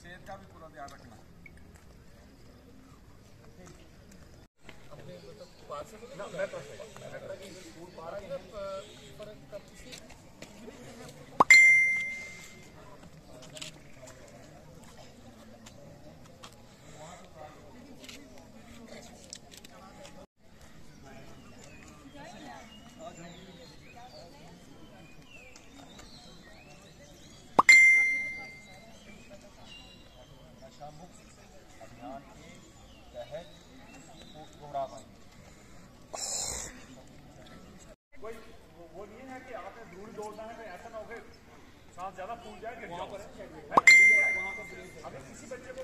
सेहत का भी पूरा ध्यान रखना। अभियान के तहत दोहरा पाएंगे। कोई वो नहीं है कि आपने दूर दौड़ना है, ऐसा ना हो कि सांस ज्यादा फूल जाए, गिर जाओ। अगर किसी बच्चे को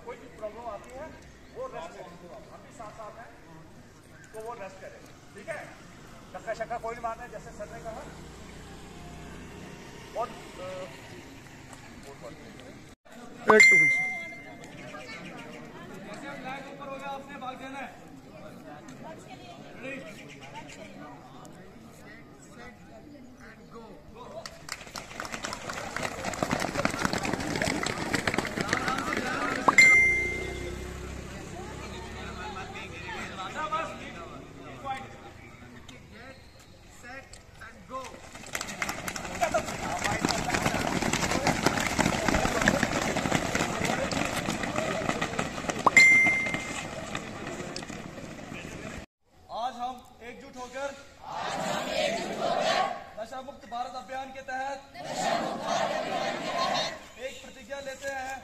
कोई प्रॉब्लम आती है वो रेस्ट करे, हम भी साथ साथ हैं तो वो रेस्ट करे, ठीक है। धक्का शक्का कोई नहीं मारना है, जैसे सर ने कहा। और ऊपर हो गया, आपने भाग देना है। आज हम एकजुट होकर नशा मुक्त भारत अभियान के तहत एक प्रतिज्ञा लेते हैं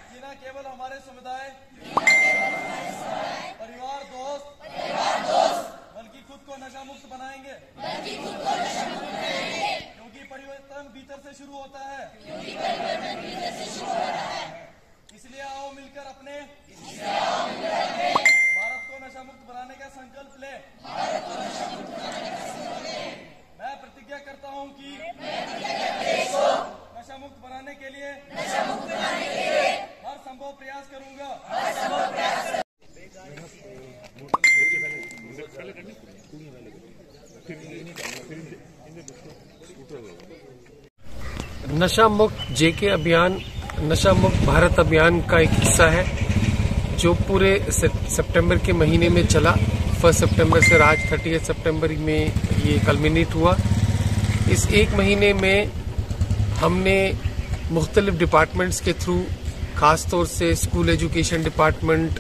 कि न केवल हमारे समुदाय, परिवार, दोस्त बल्कि खुद को नशा मुक्त बनाएंगे, क्योंकि परिवर्तन भीतर से शुरू होता है। इसलिए आओ मिलकर अपने भारत को नशा मुक्त बनाने का संकल्प ले। मैं प्रतिज्ञा करता हूं कि नशा मुक्त बनाने के लिए हर संभव प्रयास करूंगा। नशा मुक्त जेके अभियान नशा मुक्त भारत अभियान का एक हिस्सा है जो पूरे सितंबर के महीने में चला। 1 सितंबर से आज 30 सितंबर में ये कल्मिनेट हुआ। इस एक महीने में हमने मुख्तलिफ डिपार्टमेंट्स के थ्रू, खासतौर से स्कूल एजुकेशन डिपार्टमेंट,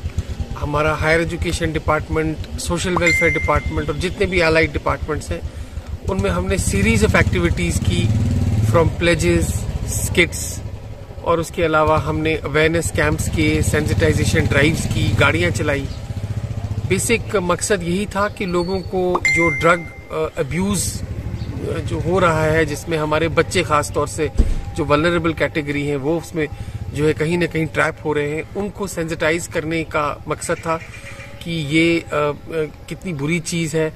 हमारा higher education department, social welfare department और जितने भी अलाइड डिपार्टमेंट्स हैं, उनमें हमने सीरीज ऑफ एक्टिविटीज़ की, फ्रॉम प्लेजेस, स्किट्स, और उसके अलावा हमने अवेयरनेस कैंप्स के, सेंसिटाइजेशन ड्राइव्स की, गाड़ियां चलाई। बेसिक मकसद यही था कि लोगों को जो ड्रग अब्यूज़ जो हो रहा है, जिसमें हमारे बच्चे खास तौर से जो वल्नरेबल कैटेगरी हैं वो उसमें जो है कहीं ना कहीं ट्रैप हो रहे हैं, उनको सेंसिटाइज करने का मकसद था कि ये कितनी बुरी चीज़ है।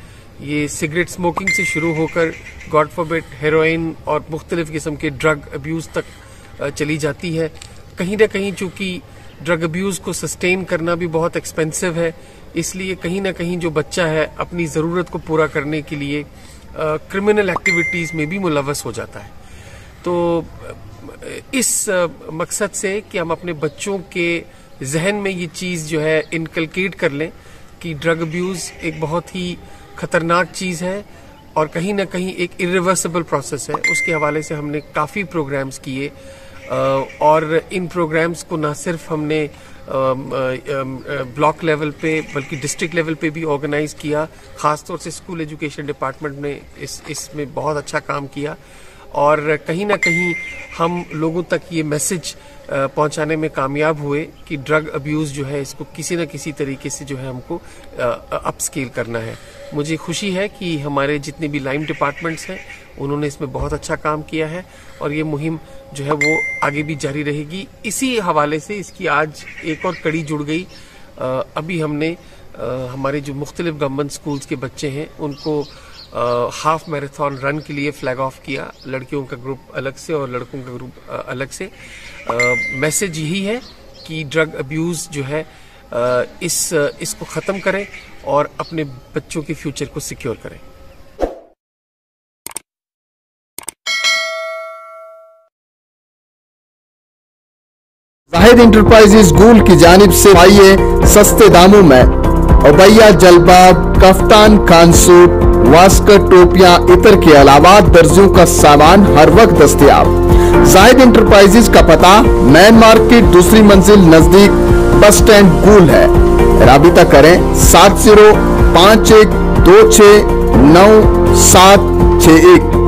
ये सिगरेट स्मोकिंग से शुरू होकर गॉड फॉरबिड हेरोइन और मुख्तलिफ किस्म के ड्रग अब्यूज़ तक चली जाती है। कहीं ना कहीं चूंकि ड्रग अब्यूज़ को सस्टेन करना भी बहुत एक्सपेंसिव है, इसलिए कहीं ना कहीं जो बच्चा है अपनी ज़रूरत को पूरा करने के लिए क्रिमिनल एक्टिविटीज़ में भी मुलव्वस हो जाता है। तो इस मकसद से कि हम अपने बच्चों के जहन में ये चीज़ जो है इनकलकेट कर लें कि ड्रग अब्यूज़ एक बहुत ही ख़तरनाक चीज़ है और कहीं ना कहीं एक इरिवर्सिबल प्रोसेस है, उसके हवाले से हमने काफ़ी प्रोग्राम्स किए। और इन प्रोग्राम्स को ना सिर्फ हमने ब्लॉक लेवल पे बल्कि डिस्ट्रिक्ट लेवल पे भी ऑर्गेनाइज किया। खासतौर से स्कूल एजुकेशन डिपार्टमेंट ने इसमें बहुत अच्छा काम किया और कहीं ना कहीं हम लोगों तक ये मैसेज पहुंचाने में कामयाब हुए कि ड्रग अब्यूज़ जो है इसको किसी न किसी तरीके से जो है हमको अपस्केल करना है। मुझे खुशी है कि हमारे जितने भी लाइन डिपार्टमेंट्स हैं उन्होंने इसमें बहुत अच्छा काम किया है और ये मुहिम जो है वो आगे भी जारी रहेगी। इसी हवाले से इसकी आज एक और कड़ी जुड़ गई। अभी हमने हमारे जो मुख्तलिफ गवर्नमेंट स्कूल्स के बच्चे हैं उनको हाफ मैराथन रन के लिए फ्लैग ऑफ किया, लड़कियों का ग्रुप अलग से और लड़कों का ग्रुप अलग से। मैसेज यही है कि ड्रग अब्यूज़ जो है इसको ख़त्म करें और अपने बच्चों के फ्यूचर को सिक्योर करें। जाहिद इंटरप्राइजेज गुल की जानिब से पाइए सस्ते दामों में अबैया, जलबाब, कफ्तान, खानसूट, वास्कट, टोपियां, इतर के अलावा दर्जियों का सामान हर वक्त दस्तयाब। जाहिद इंटरप्राइजेज का पता मैन मार्केट, दूसरी मंजिल, नजदीक बस स्टैंड, गुल है। राबिता करें 7051269761।